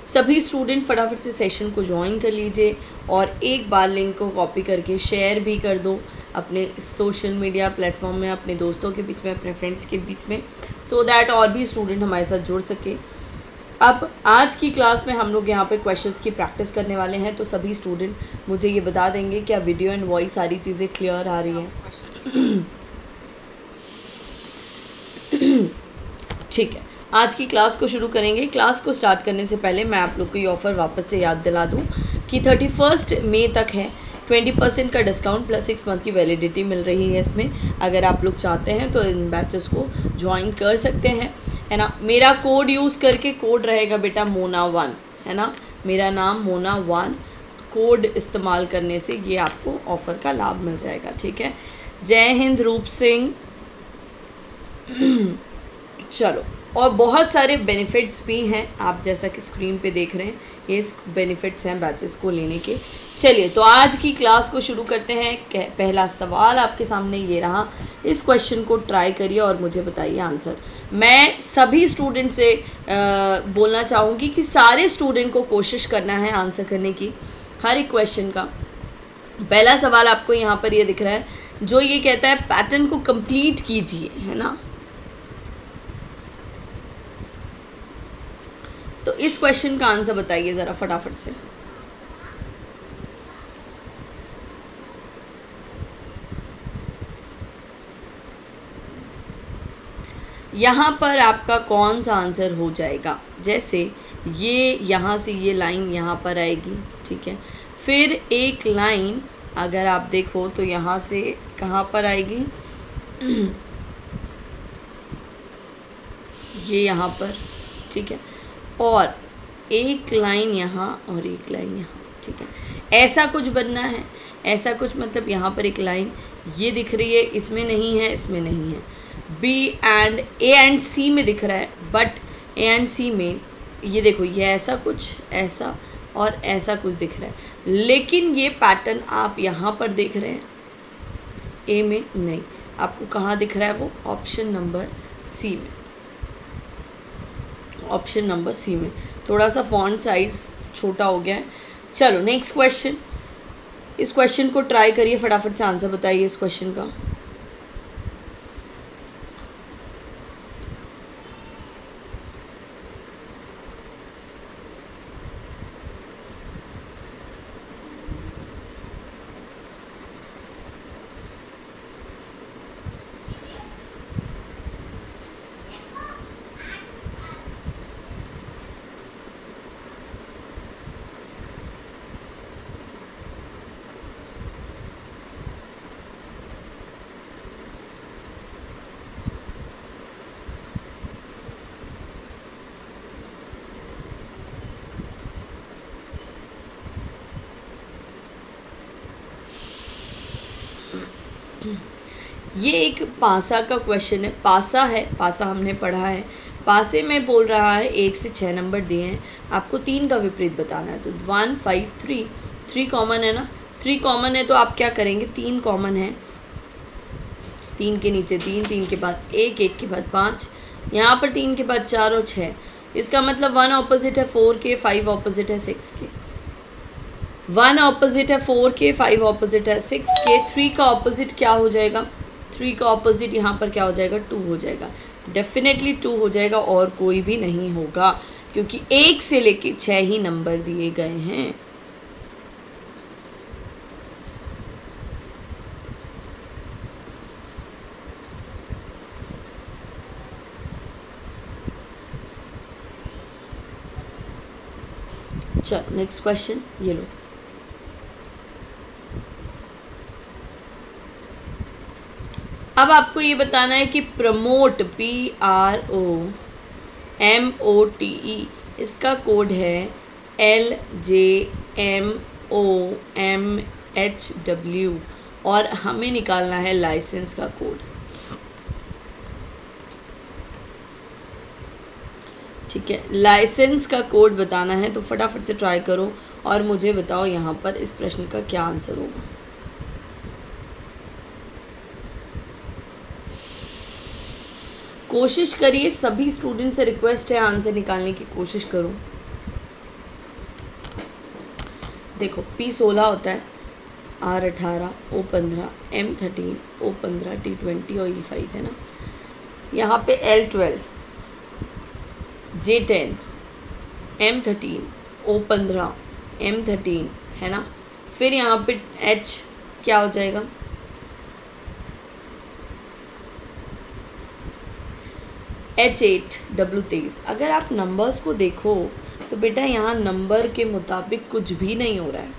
सभी स्टूडेंट फटाफट से सेशन को ज्वाइन कर लीजिए और एक बार लिंक को कॉपी करके शेयर भी कर दो अपने सोशल मीडिया प्लेटफॉर्म में, अपने दोस्तों के बीच में, अपने फ्रेंड्स के बीच में, सो दैट और भी स्टूडेंट हमारे साथ जुड़ सके। अब आज की क्लास में हम लोग यहाँ पे क्वेश्चंस की प्रैक्टिस करने वाले हैं, तो सभी स्टूडेंट मुझे ये बता देंगे क्या वीडियो एंड वॉइस सारी चीज़ें क्लियर आ रही हैं। ठीक है, आज की क्लास को शुरू करेंगे। क्लास को स्टार्ट करने से पहले मैं आप लोग को ये ऑफ़र वापस से याद दिला दूँ कि 31 मई तक है, 20% का डिस्काउंट प्लस 6 मंथ की वैलिडिटी मिल रही है इसमें। अगर आप लोग चाहते हैं तो इन बैचेस को ज्वाइन कर सकते हैं, है ना। मेरा कोड यूज़ करके, कोड रहेगा बेटा मोना1, है ना, मेरा नाम मोना1, कोड इस्तेमाल करने से ये आपको ऑफ़र का लाभ मिल जाएगा। ठीक है, जय हिंद रूप सिंह। चलो, और बहुत सारे बेनिफिट्स भी हैं, आप जैसा कि स्क्रीन पे देख रहे हैं, ये बेनिफिट्स हैं बैचेस को लेने के। चलिए, तो आज की क्लास को शुरू करते हैं। पहला सवाल आपके सामने ये रहा, इस क्वेश्चन को ट्राई करिए और मुझे बताइए आंसर। मैं सभी स्टूडेंट से बोलना चाहूँगी कि सारे स्टूडेंट को कोशिश करना है आंसर करने की हर एक क्वेश्चन का। पहला सवाल आपको यहाँ पर ये दिख रहा है, जो ये कहता है पैटर्न को कंप्लीट कीजिए, है ना। तो इस क्वेश्चन का आंसर बताइए ज़रा फटाफट से। यहाँ पर आपका कौन सा आंसर हो जाएगा? जैसे ये यहाँ से ये लाइन यहाँ पर आएगी, ठीक है, फिर एक लाइन अगर आप देखो तो यहाँ से कहाँ पर आएगी, ये यहाँ पर, ठीक है, और एक लाइन यहाँ और एक लाइन यहाँ, ठीक है, ऐसा कुछ बनना है। ऐसा कुछ मतलब यहाँ पर एक लाइन ये दिख रही है, इसमें नहीं है, इसमें नहीं है, बी एंड ए एंड सी में दिख रहा है, बट ए एंड सी में ये देखो, ये ऐसा कुछ, ऐसा और ऐसा कुछ दिख रहा है, लेकिन ये पैटर्न आप यहाँ पर देख रहे हैं, ए में नहीं, आपको कहाँ दिख रहा है वो? ऑप्शन नंबर सी में, ऑप्शन नंबर सी में। थोड़ा सा फॉन्ट साइज छोटा हो गया है। चलो नेक्स्ट क्वेश्चन, इस क्वेश्चन को ट्राई करिए, फटाफट से आंसर बताइए इस क्वेश्चन का। ये एक पासा का क्वेश्चन है, पासा है, पासा हमने पढ़ा है। पासे में बोल रहा है 1 से 6 नंबर दिए हैं, आपको 3 का विपरीत बताना है। तो 1 5 3, 3 कॉमन है ना, 3 कॉमन है तो आप क्या करेंगे, 3 कॉमन है, 3 के नीचे 3, 3 के बाद 1, 1 के बाद 5, यहाँ पर 3 के बाद 4 और 6, इसका मतलब 1 ऑपोजिट है 4 के, 5 ऑपोजिट है 6 के, 1 ऑपोजिट है 4 के, 5 ऑपोजिट है 6 के, 3 का ऑपोजिट क्या हो जाएगा? 3 का ऑपोजिट यहाँ पर क्या हो जाएगा? 2 हो जाएगा, डेफिनेटली 2 हो जाएगा और कोई भी नहीं होगा, क्योंकि 1 से लेके 6 ही नंबर दिए गए हैं। चलो नेक्स्ट क्वेश्चन, ये लो, अब आपको ये बताना है कि प्रमोट, PROMOTE, इसका कोड है LJMOMHW और हमें निकालना है लाइसेंस का कोड। ठीक है, लाइसेंस का कोड बताना है, तो फटाफट से ट्राई करो और मुझे बताओ यहाँ पर इस प्रश्न का क्या आंसर होगा। कोशिश करिए, सभी स्टूडेंट से रिक्वेस्ट है आंसर निकालने की कोशिश करो। देखो P16 होता है, R18, O15, M13, O15, T20 और E5 है ना। यहाँ पे L12, J10, M13, O15, M13 है ना। फिर यहाँ पे H क्या हो जाएगा, H8, W23। अगर आप नंबर्स को देखो तो बेटा यहाँ नंबर के मुताबिक कुछ भी नहीं हो रहा है।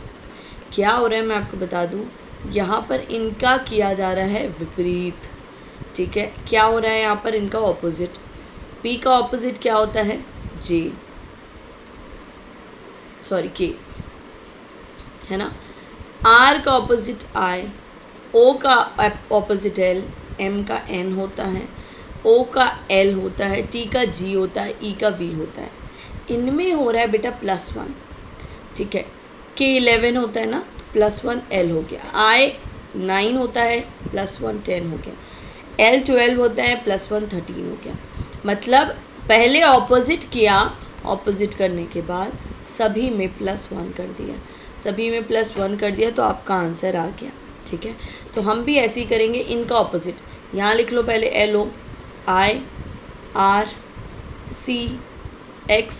क्या हो रहा है मैं आपको बता दूँ, यहाँ पर इनका किया जा रहा है विपरीत, ठीक है। क्या हो रहा है यहाँ पर, इनका ऑपोजिट। P का ऑपोजिट क्या होता है, K है ना। R का ऑपोजिट I, O का ऑपोजिट L, M का N होता है, O का L होता है, T का G होता है, E का V होता है। इनमें हो रहा है बेटा +1, ठीक है। K11 होता है ना, तो +1 L हो गया। I9 होता है, +1 10 हो गया। L12 होता है, +1 13 हो गया। मतलब पहले ऑपोजिट किया, ऑपोजिट करने के बाद सभी में +1 कर दिया, सभी में +1 कर दिया, तो आपका आंसर आ गया, ठीक है। तो हम भी ऐसे ही करेंगे, इनका ऑपोजिट यहाँ लिख लो पहले, LO, I, R, C, X,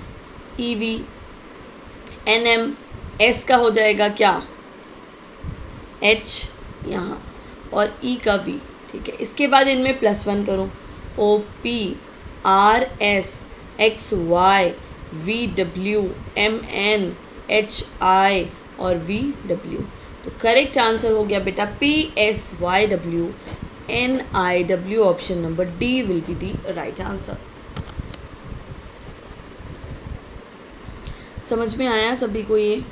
EV, NM, S का हो जाएगा क्या, H यहाँ, और E का V, ठीक है। इसके बाद इनमें +1 करो, OP, RS, XY, VW, MN, HI और VW। तो करेक्ट आंसर हो गया बेटा PSYW NIW, option number D will be the right answer. समझ में आया सभी को ये?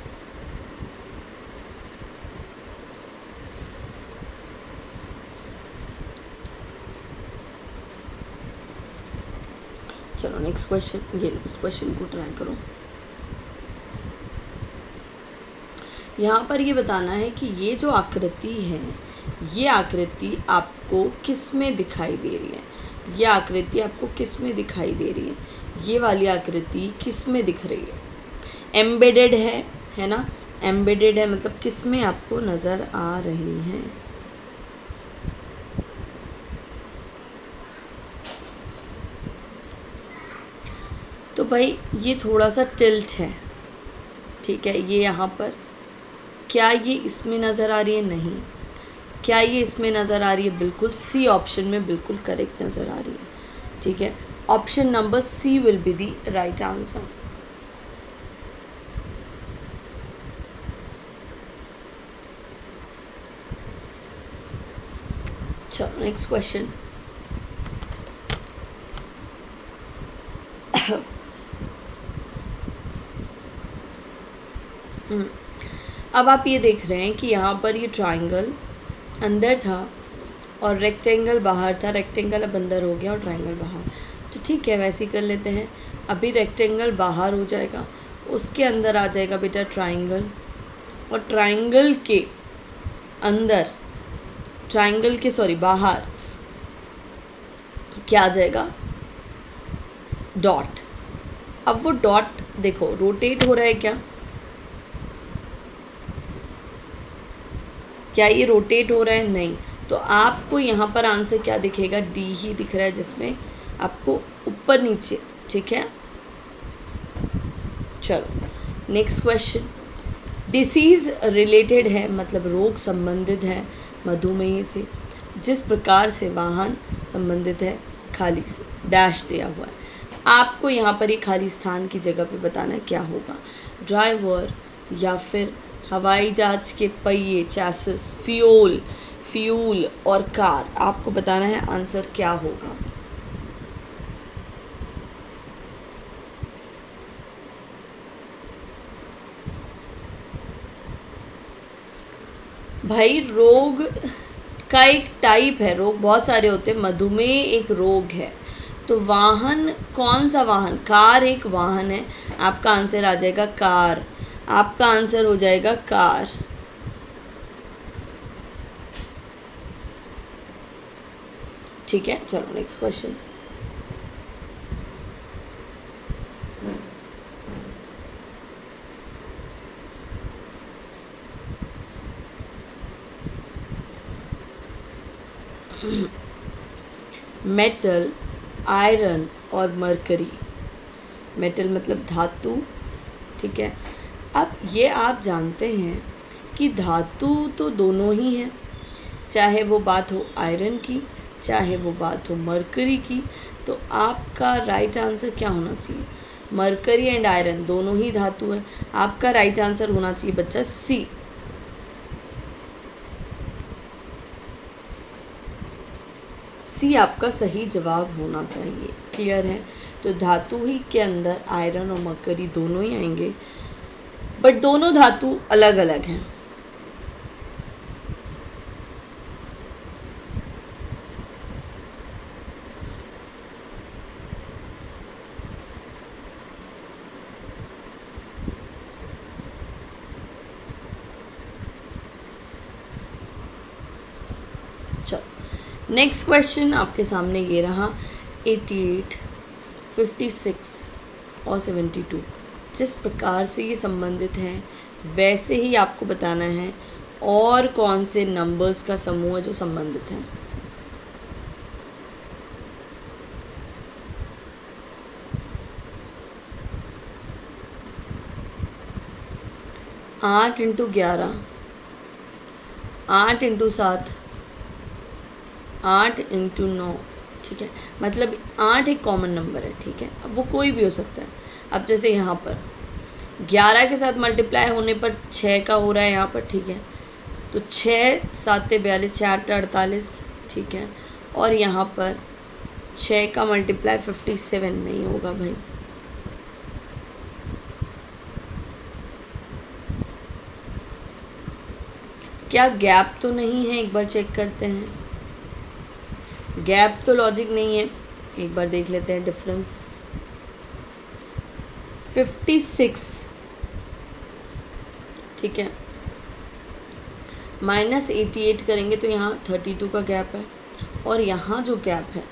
चलो नेक्स्ट क्वेश्चन, ये इस क्वेश्चन को ट्राई करो। यहाँ पर ये बताना है कि ये जो आकृति है, ये आकृति आपको किस में दिखाई दे रही है, ये आकृति आपको किस में दिखाई दे रही है, ये वाली आकृति किस में दिख रही है, एम्बेडेड है ना, एम्बेडेड है मतलब किस में आपको नज़र आ रही है। तो भाई ये थोड़ा सा टिल्ट है, ठीक है। ये यहाँ पर क्या ये इसमें नज़र आ रही है, नहीं। क्या ये इसमें नज़र आ रही है, बिल्कुल सी ऑप्शन में बिल्कुल करेक्ट नज़र आ रही है, ठीक है। Option number C will be the right answer. चलो नेक्स्ट क्वेश्चन। अब आप ये देख रहे हैं कि यहाँ पर ये ट्राइंगल अंदर था और रेक्टेंगल बाहर था, रेक्टेंगल अब अंदर हो गया और ट्राइंगल बाहर। तो ठीक है, वैसे ही कर लेते हैं। अभी रेक्टेंगल बाहर हो जाएगा, उसके अंदर आ जाएगा बेटा ट्राइंगल, और ट्राइंगल के अंदर, ट्राइंगल के बाहर क्या आ जाएगा, डॉट। अब वो डॉट देखो रोटेट हो रहा है, क्या ये रोटेट हो रहा है, नहीं। तो आपको यहाँ पर आंसर क्या दिखेगा, डी ही दिख रहा है, जिसमें आपको ऊपर नीचे, ठीक है। चलो नेक्स्ट क्वेश्चन। डिसीज़ रिलेटेड है, मतलब रोग संबंधित है मधुमेह से, जिस प्रकार से वाहन संबंधित है खाली से, डैश दिया हुआ है। आपको यहाँ पर ये खाली स्थान की जगह पे बताना है क्या होगा, ड्राइवर या फिर हवाई जहाज के पहिए, चैसिस, फ्यूल और कार। आपको बताना है आंसर क्या होगा। भाई रोग का एक टाइप है, रोग बहुत सारे होते हैं, मधुमेह एक रोग है। तो वाहन, कौन सा वाहन, कार एक वाहन है। आपका आंसर आ जाएगा कार, आपका आंसर हो जाएगा कार। ठीक है, चलो नेक्स्ट क्वेश्चन। मेटल, आयरन और मरकरी। मेटल मतलब धातु, ठीक है। अब ये आप जानते हैं कि धातु तो दोनों ही हैं, चाहे वो बात हो आयरन की, चाहे वो बात हो मरकरी की। तो आपका राइट आंसर क्या होना चाहिए? मरकरी एंड आयरन दोनों ही धातु है। आपका राइट आंसर होना चाहिए बच्चा सी। सी आपका सही जवाब होना चाहिए। क्लियर है? तो धातु ही के अंदर आयरन और मरकरी दोनों ही आएंगे, बट दोनों धातु अलग अलग हैं। नेक्स्ट क्वेश्चन आपके सामने ये रहा 88, 56 और 72। जिस प्रकार से ये संबंधित हैं वैसे ही आपको बताना है और कौन से नंबर्स का समूह है जो संबंधित हैं। आठ इंटू 11, 8 इंटू 7, 8 इंटू 9, ठीक है। मतलब 8 एक कॉमन नंबर है, ठीक है। अब वो कोई भी हो सकता है। अब जैसे यहाँ पर 11 के साथ मल्टीप्लाई होने पर 6 का हो रहा है यहाँ पर, ठीक है। तो 6 7 42, 6 8 48, ठीक है। और यहाँ पर 6 का मल्टीप्लाई 57 नहीं होगा भाई। क्या गैप तो नहीं है? एक बार चेक करते हैं। गैप तो लॉजिक नहीं है, एक बार देख लेते हैं डिफरेंस। 56, ठीक है, माइनस 88 करेंगे तो यहाँ 32 का गैप है। और यहाँ जो गैप है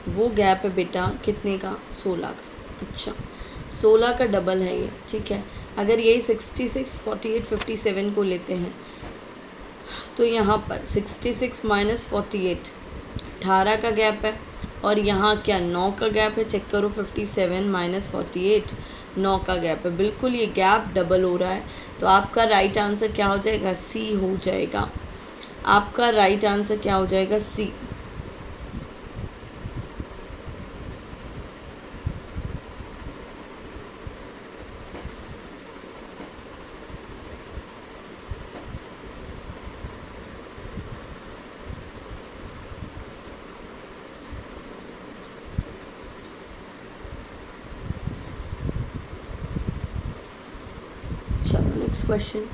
वो गैप है बेटा कितने का? 16 का। अच्छा, 16 का डबल है ये, ठीक है। अगर यही 66, 48, 57 को लेते हैं तो यहाँ पर 66 माइनस 48 18 का गैप है। और यहाँ क्या 9 का गैप है? चेक करो, 57 माइनस 48 9 का गैप है। बिल्कुल ये गैप डबल हो रहा है। तो आपका राइट आंसर क्या हो जाएगा? सी हो जाएगा। आपका राइट आंसर क्या हो जाएगा? सी। चलो नेक्स्ट क्वेश्चन।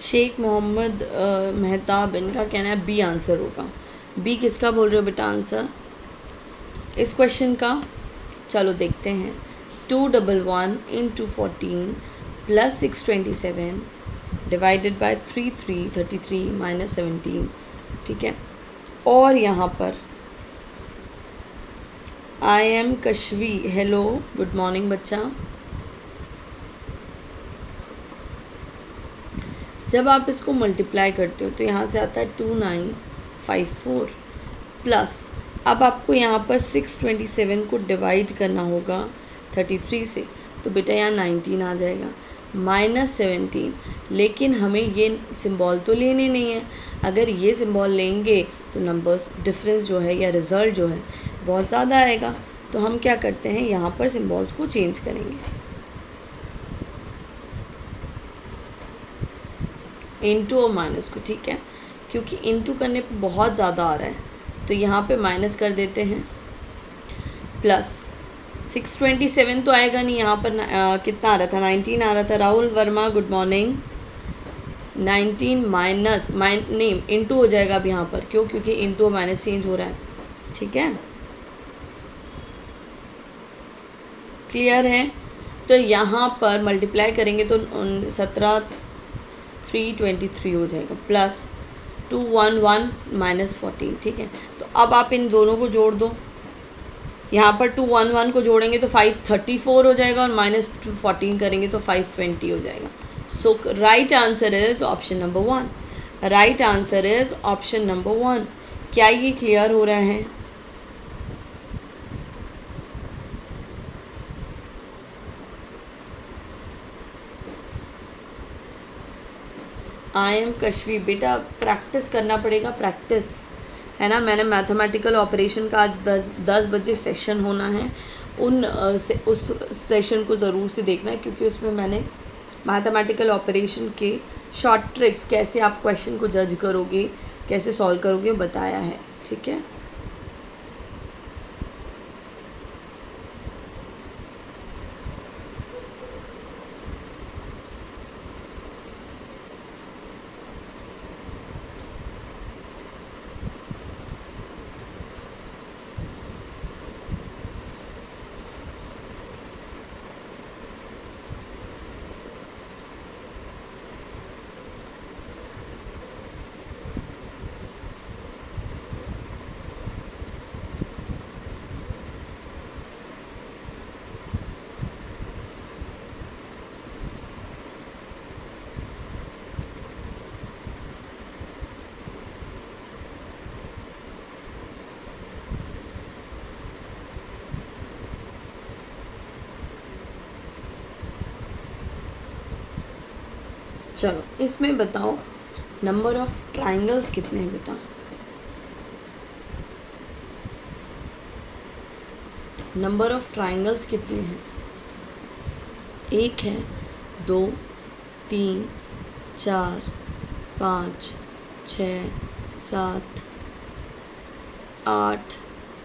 शेख मोहम्मद मेहताब, इनका कहना है बी आंसर होगा। बी किसका बोल रहे हो बेटा आंसर इस क्वेश्चन का? चलो देखते हैं। 211 into 14 plus 627 divided by 33 minus 17, ठीक है। और यहाँ पर I am Kashvi, hello good morning बच्चा। जब आप इसको मल्टीप्लाई करते हो तो यहाँ से आता है 2954 प्लस, अब आपको यहाँ पर 627 को डिवाइड करना होगा 33 से, तो बेटा यहाँ 19 आ जाएगा माइनस 17। लेकिन हमें ये सिंबल तो लेने नहीं है। अगर ये सिंबल लेंगे तो नंबर्स डिफरेंस जो है या रिज़ल्ट जो है बहुत ज़्यादा आएगा। तो हम क्या करते हैं, यहाँ पर सिंबल्स को चेंज करेंगे, इनटू और माइनस को, ठीक है। क्योंकि इनटू करने पे बहुत ज़्यादा आ रहा है तो यहाँ पे माइनस कर देते हैं। प्लस 627 तो आएगा नहीं, यहाँ पर कितना आ रहा था? 19 आ रहा था। Rahul Verma good morning. 19 minus नहीं इनटू हो जाएगा अब यहाँ पर, क्यों? क्योंकि इनटू और माइनस चेंज हो रहा है, ठीक है। क्लियर है? तो यहाँ पर मल्टीप्लाई करेंगे तो 323 हो जाएगा, प्लस 211 माइनस 14, ठीक है। तो अब आप इन दोनों को जोड़ दो, यहाँ पर 211 को जोड़ेंगे तो 534 हो जाएगा और माइनस 14 करेंगे तो 520 हो जाएगा। So right answer is option number 1। Right answer is option number 1। क्या ये क्लियर हो रहा है? आई एम कश्वी, बेटा प्रैक्टिस करना पड़ेगा, प्रैक्टिस है ना। मैंने मैथमेटिकल ऑपरेशन का आज 10 बजे सेशन होना है, उस सेशन को ज़रूर से देखना है, क्योंकि उसमें मैंने मैथमेटिकल ऑपरेशन के शॉर्ट ट्रिक्स, कैसे आप क्वेश्चन को जज करोगे, कैसे सॉल्व करोगे, बताया है, ठीक है। चलो इसमें बताओ नंबर ऑफ ट्राइंगल्स कितने हैं बेटा? नंबर ऑफ ट्राइंगल्स कितने हैं? 1 है, 2, 3, 4, 5, 6, 7, 8,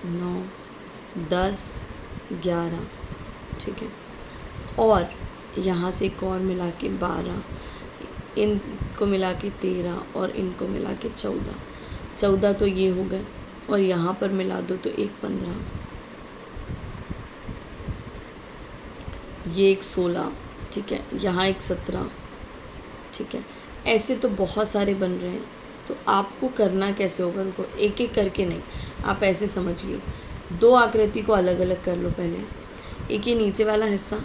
9, 10, 11, ठीक है। और यहाँ से एक और मिला के 12, इनको मिला के 13 और इनको मिला के 14 तो ये हो गए, और यहाँ पर मिला दो तो एक 15, ये एक 16, ठीक है, यहाँ एक 17, ठीक है। ऐसे तो बहुत सारे बन रहे हैं, तो आपको करना कैसे होगा, उनको एक एक करके नहीं, आप ऐसे समझिए, 2 आकृति को अलग अलग कर लो पहले। एक ये नीचे वाला हिस्सा,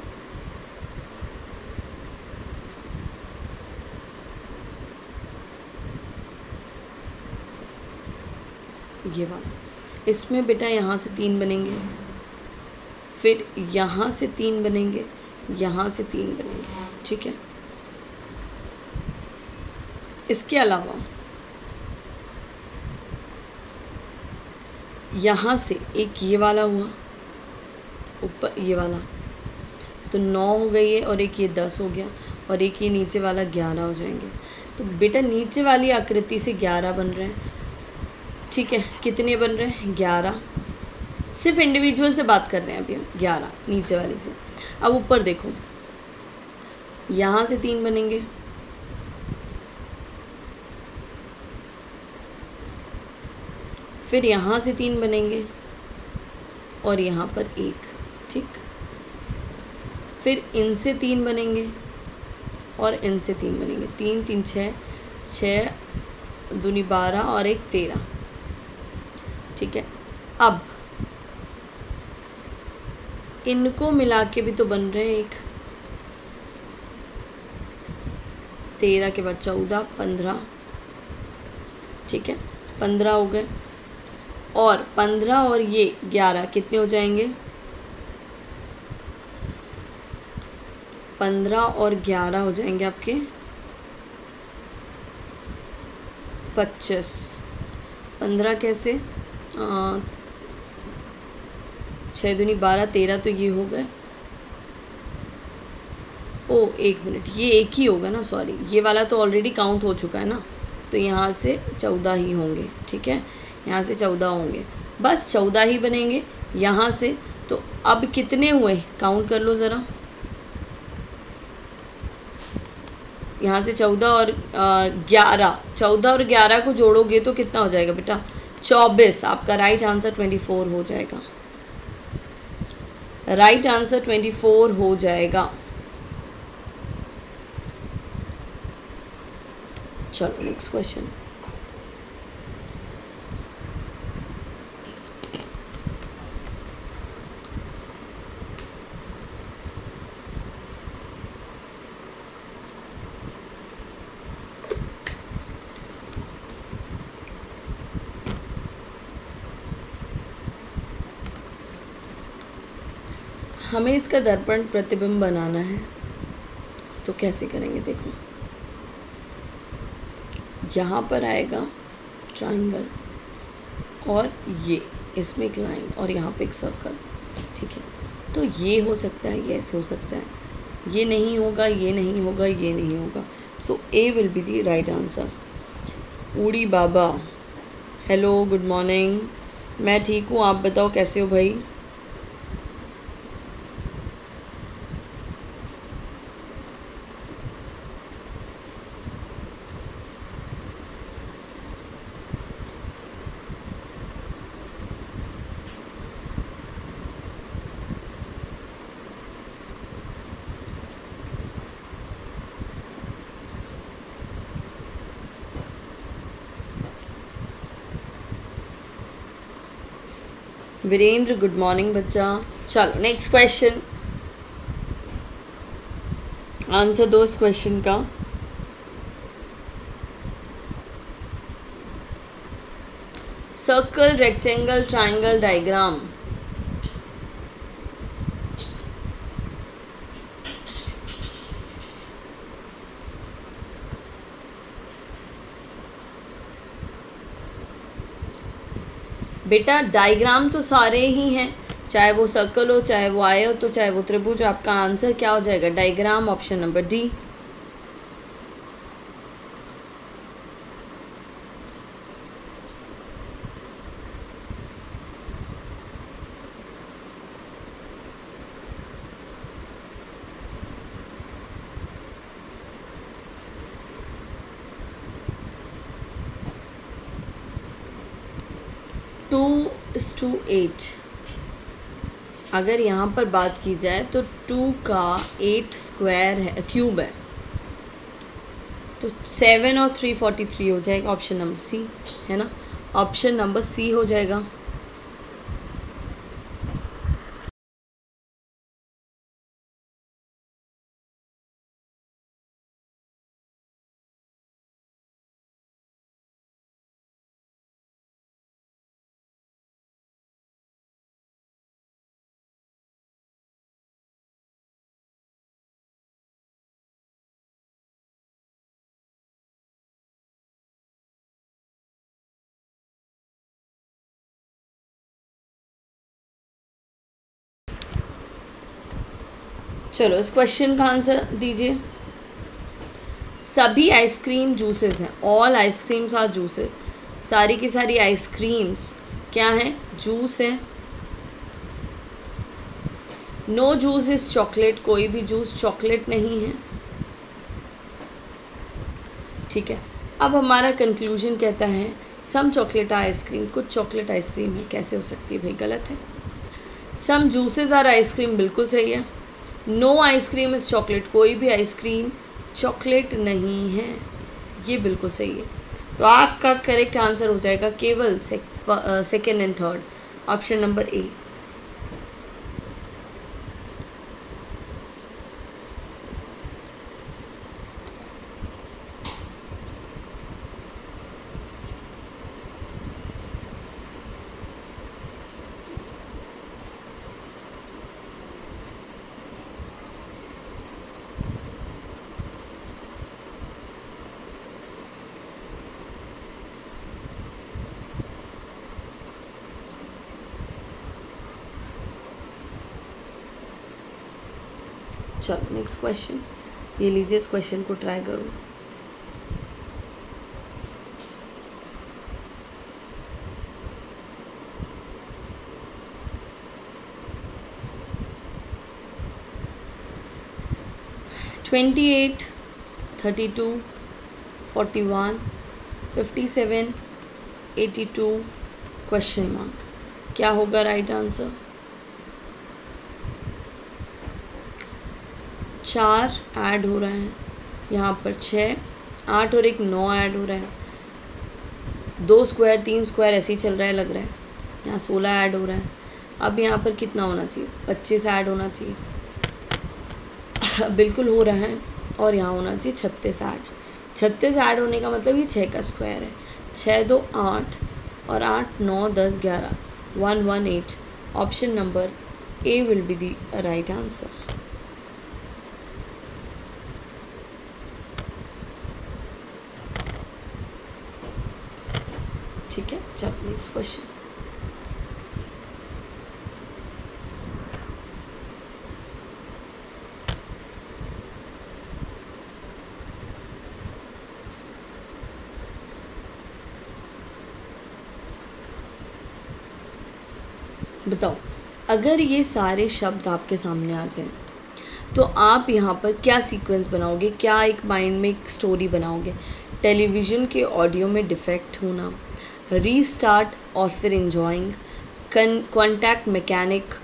ये वाला, इसमें बेटा यहाँ से 3 बनेंगे, फिर यहाँ से 3 बनेंगे, यहाँ से 3 बनेंगे, ठीक है। इसके अलावा यहाँ से एक ये वाला हुआ ऊपर, ये वाला तो 9 हो गई है, और एक ये 10 हो गया, और एक ये नीचे वाला 11 हो जाएंगे। तो बेटा नीचे वाली आकृति से 11 बन रहे हैं, ठीक है। कितने बन रहे हैं? 11। सिर्फ इंडिविजुअल से बात कर रहे हैं अभी हम, 11 नीचे वाली से। अब ऊपर देखो, यहाँ से 3 बनेंगे, फिर यहाँ से 3 बनेंगे, और यहाँ पर 1, ठीक। फिर इनसे 3 बनेंगे, और इनसे 3 बनेंगे, 3 3 6, 6 दूनी 12 और एक 13, ठीक है। अब इनको मिला के भी तो बन रहे हैं, एक 13 के बाद 14, 15, ठीक है, 15 हो गए, और 15 और ये 11 कितने हो जाएंगे? 15 और 11 हो जाएंगे आपके 25। 15 कैसे? 6 दूनी 12, 13 तो ये हो गए। ओ एक मिनट, ये एक ही होगा ना, सॉरी, ये वाला तो ऑलरेडी काउंट हो चुका है ना, तो यहाँ से 14 ही होंगे, ठीक है, यहाँ से 14 होंगे, बस 14 ही बनेंगे यहाँ से। तो अब कितने हुए, काउंट कर लो ज़रा, यहाँ से 14 और 11, 14 और 11 को जोड़ोगे तो कितना हो जाएगा बेटा? 24। आपका राइट आंसर 24 हो जाएगा, राइट आंसर 24 हो जाएगा। चलो नेक्स्ट क्वेश्चन। हमें इसका दर्पण प्रतिबिंब बनाना है, तो कैसे करेंगे? देखो, यहाँ पर आएगा ट्रायंगल और ये इसमें एक लाइन और यहाँ पे एक सर्कल, ठीक है। तो ये हो सकता है, ये ऐसे हो सकता है, ये नहीं होगा, ये नहीं होगा, ये नहीं होगा। So A will be the right answer. ऊड़ी बाबा, हेलो, गुड मॉर्निंग। मैं ठीक हूँ, आप बताओ कैसे हो भाई? वीरेंद्र, गुड मॉर्निंग बच्चा। चलो नेक्स्ट क्वेश्चन, आंसर दो इस क्वेश्चन का। Circle, rectangle, triangle, diagram. बेटा डायग्राम तो सारे ही हैं, चाहे वो सर्कल हो, चाहे वो आयत हो, चाहे वो त्रिभुज। आपका आंसर क्या हो जाएगा? Diagram, option number D. Two is to 8। अगर यहाँ पर बात की जाए तो 2 का 8 स्क्वायर है, क्यूब है, तो 7 और 3 43 हो जाएगा। ऑप्शन नंबर सी है ना, ऑप्शन नंबर सी हो जाएगा। चलो इस क्वेश्चन का आंसर दीजिए। सभी आइसक्रीम जूसेस हैं, ऑल आइसक्रीम्स आर जूसेस। सारी की सारी आइसक्रीम्स क्या हैं? जूस है। नो जूस इज चॉकलेट, कोई भी जूस चॉकलेट नहीं है, ठीक है। अब हमारा कंक्लूजन कहता है सम चॉकलेट आइसक्रीम, कुछ चॉकलेट आइसक्रीम है। कैसे हो सकती है भाई? गलत है। सम जूसेस आर आइसक्रीम, बिल्कुल सही है। नो आइसक्रीम इज़ चॉकलेट, कोई भी आइसक्रीम चॉकलेट नहीं है, ये बिल्कुल सही है। तो आपका करेक्ट आंसर हो जाएगा केवल second and third, option number A. चलो नेक्स्ट क्वेश्चन, ये लीजिए, इस क्वेश्चन को ट्राई करो। ट्वेंटी 8, 32, 41, 57, 82 क्वेश्चन मार्क, क्या होगा राइट आंसर? 4 ऐड हो रहे हैं यहाँ पर 6 8 और 1 9 ऐड हो रहा है, 2 स्क्वायर 3 स्क्वायर ऐसे ही चल रहा है लग रहा है। यहाँ 16 ऐड हो रहा है। अब यहाँ पर कितना होना चाहिए, 25 ऐड होना चाहिए, बिल्कुल हो रहा है। और यहाँ होना चाहिए 36 ऐड। 36 ऐड होने का मतलब ये 6 का स्क्वायर है। 6 2 8 और 8 9 10 11 118। Option number A will be the right answer. ठीक है, चलो नेक्स्ट क्वेश्चन। बताओ, अगर ये सारे शब्द आपके सामने आ जाएं तो आप यहाँ पर क्या सीक्वेंस बनाओगे, क्या एक माइंड में एक स्टोरी बनाओगे? टेलीविज़न के ऑडियो में डिफेक्ट होना, रीस्टार्ट और फिर enjoying, contact mechanic,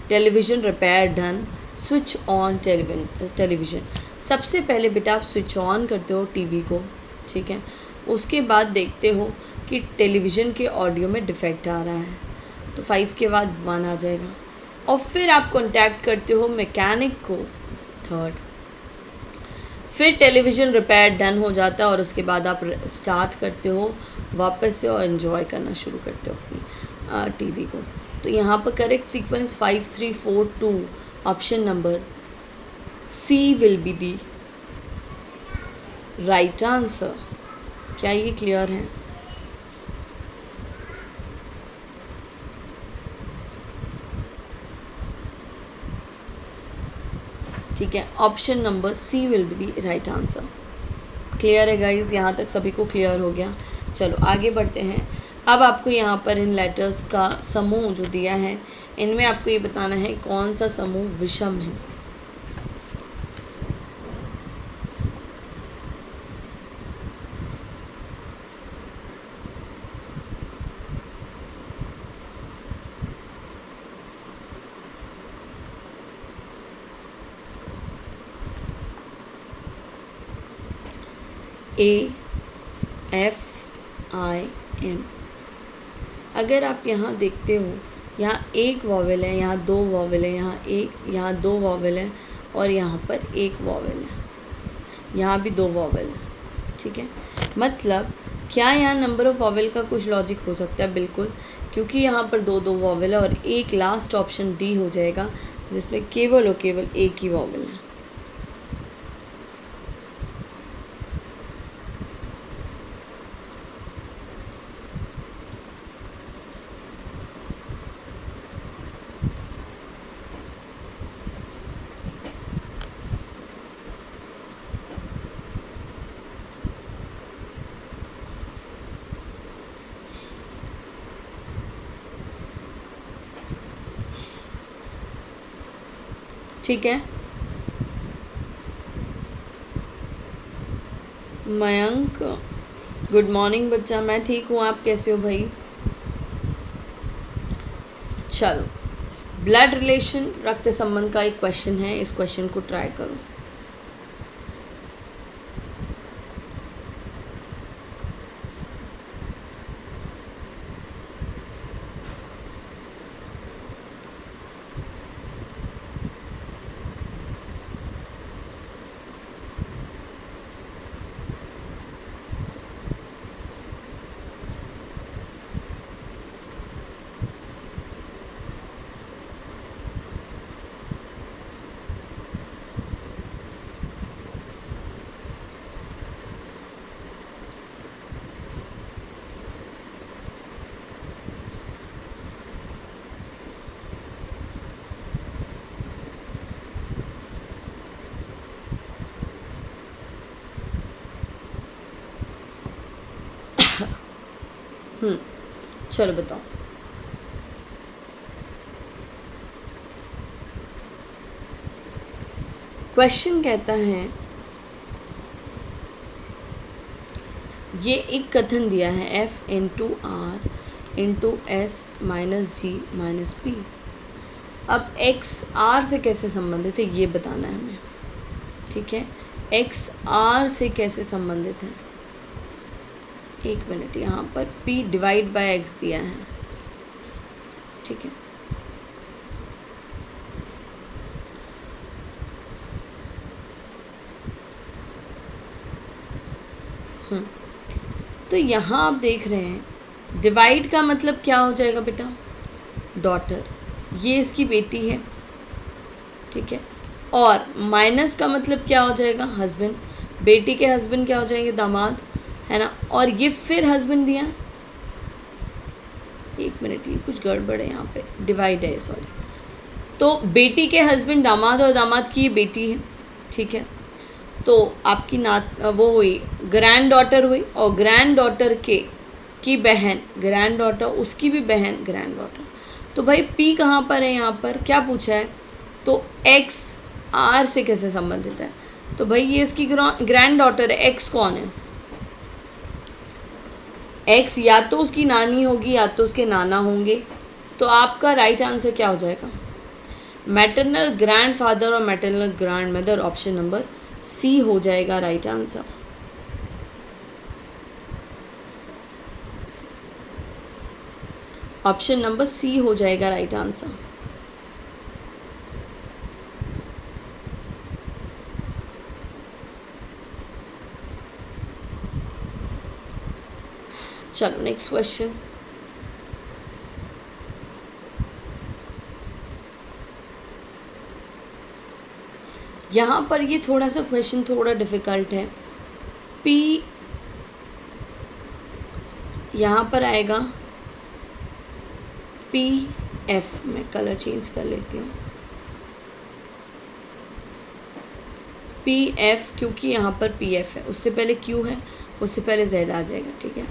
television repair done, switch on television. सबसे पहले बेटा आप स्विच ऑन करते हो टीवी को, ठीक है। उसके बाद देखते हो कि टेलीविज़न के ऑडियो में डिफेक्ट आ रहा है, तो 5 के बाद 1 आ जाएगा। और फिर आप कॉन्टैक्ट करते हो मैकेनिक को, 3rd। फिर टेलीविज़न रिपेयर डन हो जाता है और उसके बाद आप स्टार्ट करते हो वापस से और एंजॉय करना शुरू करते हो अपनी टीवी को। तो यहाँ पर correct sequence 5 3 4 2, option number C will be the right answer. क्या ये क्लियर है? ठीक है, option number C will be the right answer. Clear है गाइज? यहाँ तक सभी को क्लियर हो गया? चलो आगे बढ़ते हैं। अब आपको यहाँ पर इन लेटर्स का समूह जो दिया है, इनमें आपको ये बताना है कौन सा समूह विषम है। AFIM। अगर आप यहाँ देखते हो, यहाँ एक वॉवेल है, यहाँ 2 वॉवेल है, यहाँ 2 वॉवेल है और यहाँ पर 1 वॉवेल है, यहाँ भी 2 वॉवेल है, ठीक है। मतलब क्या यहाँ नंबर ऑफ़ वॉवेल का कुछ लॉजिक हो सकता है? बिल्कुल, क्योंकि यहाँ पर 2 वॉवेल है और एक लास्ट ऑप्शन डी हो जाएगा जिसमें केवल और केवल एक ही वॉवेल है। ठीक है, मयंक गुड मॉर्निंग बच्चा। मैं ठीक हूँ, आप कैसे हो भाई? चलो, ब्लड रिलेशन, रक्त संबंध का एक क्वेश्चन है, इस क्वेश्चन को ट्राई करो। चलो बताओ। क्वेश्चन कहता है, ये एक कथन दिया है F into R into S minus G minus P. अब x r से कैसे संबंधित है ये बताना है हमें, ठीक है। x r से कैसे संबंधित है एक मिनट, यहाँ पर p डिवाइड बाय x दिया है, ठीक है। तो यहाँ आप देख रहे हैं डिवाइड का मतलब क्या हो जाएगा बेटा, डॉटर, ये इसकी बेटी है, ठीक है। और माइनस का मतलब क्या हो जाएगा, हस्बैंड, बेटी के हस्बैंड क्या हो जाएंगे, दामाद, है ना। और ये फिर हस्बैंड दिया है, एक मिनट ये कुछ गड़बड़ है, यहाँ पे डिवाइड है, सॉरी। तो बेटी के हस्बैंड दामाद और दामाद की ये बेटी है, ठीक है। तो आपकी वो हुई ग्रैंड डॉटर हुई, और ग्रैंड डॉटर की बहन ग्रैंड डॉटर, उसकी भी बहन ग्रैंड डॉटर। तो भाई p कहाँ पर है, यहाँ पर क्या पूछा है, तो x r से कैसे संबंधित है, तो भाई ये इसकी ग्रैंड डॉटर है। x कौन है, x या तो उसकी नानी होगी या तो उसके नाना होंगे। तो आपका राइट आंसर क्या हो जाएगा, मैटरनल ग्रैंड फादर और maternal grandmother, option number C हो जाएगा right answer. Option number C हो जाएगा राइट आंसर। चलो नेक्स्ट क्वेश्चन। यहाँ पर ये थोड़ा सा क्वेश्चन थोड़ा डिफ़िकल्ट है। p यहाँ पर आएगा PF, मैं कलर चेंज कर लेती हूँ, PF, क्योंकि यहाँ पर PF है, उससे पहले Q है, उससे पहले Z आ जाएगा, ठीक है।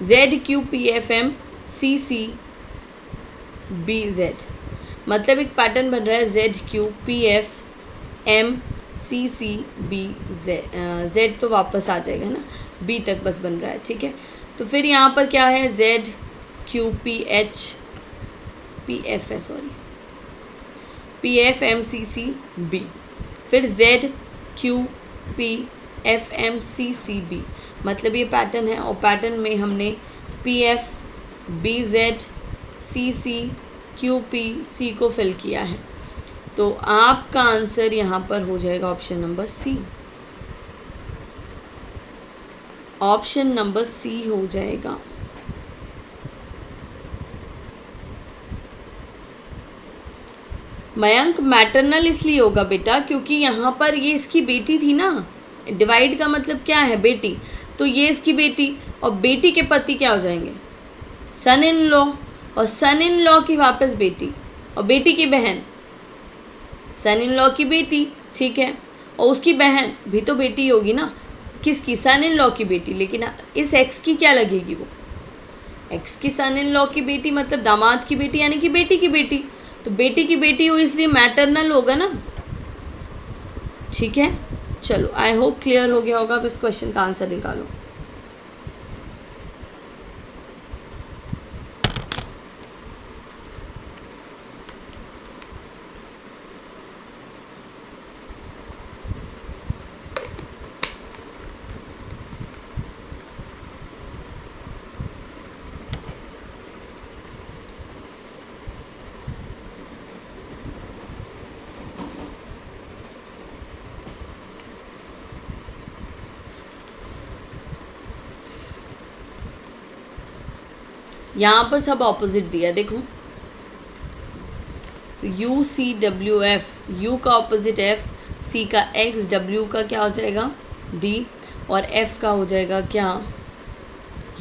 ZQPFM CCBZ, मतलब एक पैटर्न बन रहा है ZQPFMCCBZ, Z तो वापस आ जाएगा ना, B तक बस बन रहा है, ठीक है। तो फिर यहाँ पर क्या है, ZQPF है, सॉरी, PFMCCB, फिर ZQPFMCCB, मतलब ये पैटर्न है, और पैटर्न में हमने PFBZCCQPC को फिल किया है। तो आपका आंसर यहाँ पर हो जाएगा option number C, option number C हो जाएगा। मयंक मैटरनल इसलिए होगा बेटा क्योंकि यहाँ पर ये इसकी बेटी थी ना, डिवाइड का मतलब क्या है, बेटी, तो ये इसकी बेटी, और बेटी के पति क्या हो जाएंगे, सन इन लॉ, और सन इन लॉ की वापस बेटी, और बेटी की बहन, सन इन लॉ की बेटी, ठीक है, और उसकी बहन भी तो बेटी होगी ना, किसकी, सन इन लॉ की बेटी। लेकिन इस एक्स की क्या लगेगी, वो एक्स की सन इन लॉ की बेटी, मतलब दामाद की बेटी, यानी कि बेटी की बेटी, तो बेटी की बेटी हो इसलिए मैटरनल होगा ना, ठीक है। चलो आई होप क्लियर हो गया होगा। अब इस क्वेश्चन का आंसर निकालो। यहाँ पर सब ऑपोजिट दिया, देखो, UCWF, U का ऑपोजिट F, C का X, W का क्या हो जाएगा D, और F का हो जाएगा क्या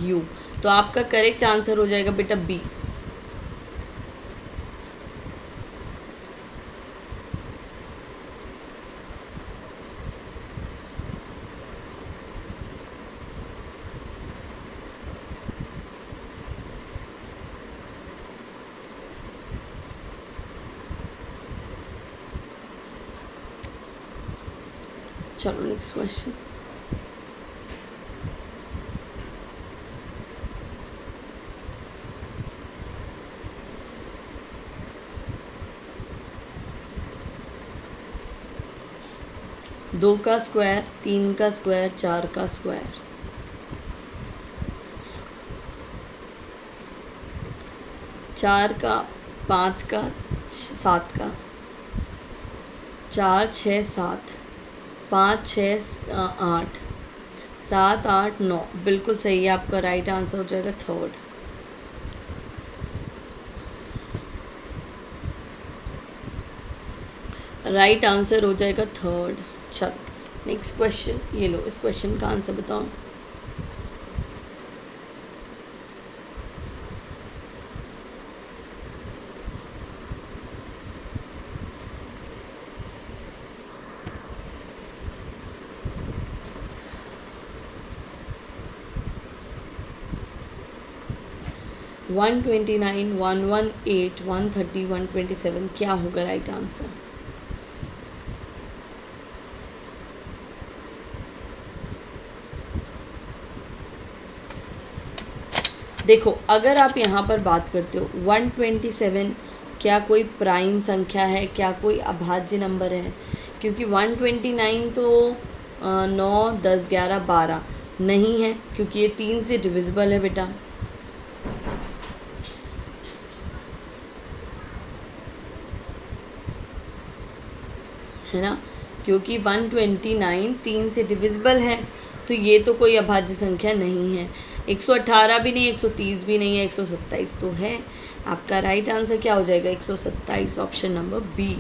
U। तो आपका करेक्ट आंसर हो जाएगा बेटा B। चलो नेक्स्ट क्वेश्चन। दो का स्क्वायर, तीन का स्क्वायर, चार का स्क्वायर। 4 का, 5 का, 7 का, 4 6 7, 5 6 8, 7 8 9, बिल्कुल सही है। आपका राइट आंसर हो जाएगा थर्ड। राइट आंसर हो जाएगा थर्ड। चलो नेक्स्ट क्वेश्चन, ये लो, इस क्वेश्चन का आंसर बताओ। वन 129, 118, 130, 127 क्या होगा राइट आंसर? देखो, अगर आप यहाँ पर बात करते हो 127 क्या कोई प्राइम संख्या है, क्या कोई अभाज्य नंबर है? क्योंकि 129 तो 9 10 11 12 नहीं है, क्योंकि ये 3 से डिविजिबल है बेटा। है ना, क्योंकि 129 3 से डिविजिबल है, तो ये तो कोई अभाज्य संख्या नहीं है। 118 भी नहीं, 130 भी नहीं है, 127 तो है। आपका राइट आंसर क्या हो जाएगा? 127, ऑप्शन नंबर बी।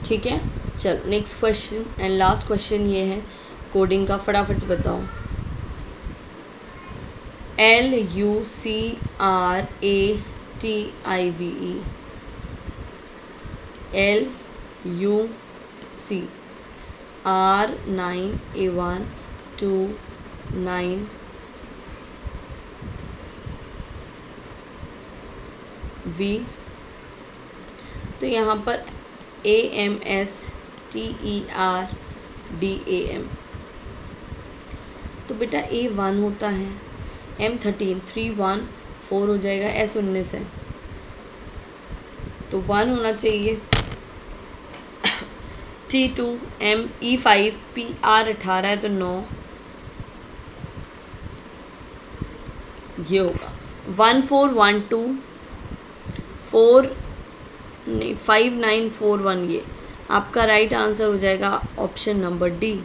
ठीक है, चलो next question and last question ये है कोडिंग का, फटाफट से बताओ। LUCRATIVE, LUCR9A129V, तो यहाँ पर AMSTERDAM, तो बेटा A1 होता है, M13 3 1 4 हो जाएगा, S19 है तो 1 होना चाहिए। T2 ME5 PR18 है तो 9, ये होगा 1412 4 नहीं 5941, ये आपका राइट आंसर हो जाएगा ऑप्शन नंबर डी।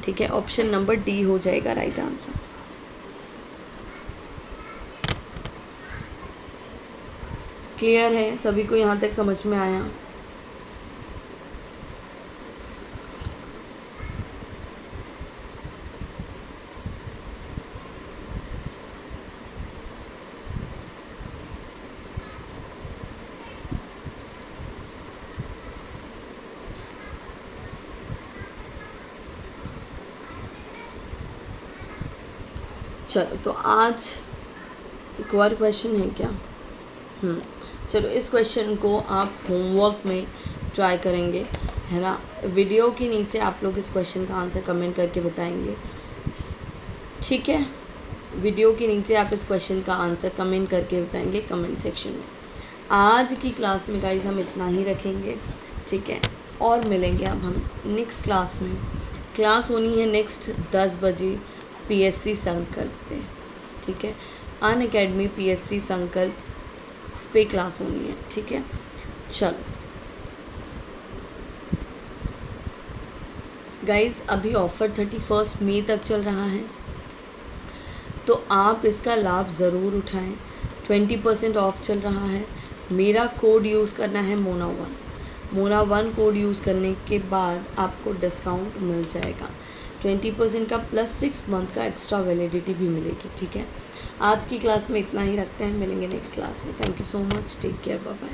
ठीक है, ऑप्शन नंबर डी हो जाएगा राइट आंसर। क्लियर है सभी को? यहाँ तक समझ में आया? चलो, तो आज एक और क्वेश्चन है क्या? चलो, इस क्वेश्चन को आप होमवर्क में ट्राई करेंगे, है ना। वीडियो के नीचे आप लोग इस क्वेश्चन का आंसर कमेंट करके बताएंगे, ठीक है। वीडियो के नीचे आप इस क्वेश्चन का आंसर कमेंट करके बताएंगे कमेंट सेक्शन में। आज की क्लास में गाइस हम इतना ही रखेंगे, ठीक है। और मिलेंगे अब हम नेक्स्ट क्लास में। क्लास होनी है नेक्स्ट 10 बजे PSC संकल्प पे, ठीक है। अनअकैडमी PSC संकल्प पे क्लास होनी है, ठीक है। चलो गाइस, अभी ऑफ़र 31 मई तक चल रहा है, तो आप इसका लाभ ज़रूर उठाएं। 20% ऑफ चल रहा है। मेरा कोड यूज़ करना है मोना1 कोड यूज़ करने के बाद आपको डिस्काउंट मिल जाएगा। 20% का प्लस 6 मंथ का एक्स्ट्रा वैलिडिटी भी मिलेगी, ठीक है। आज की क्लास में इतना ही रखते हैं, मिलेंगे नेक्स्ट क्लास में। Thank you so much, take care, bye bye.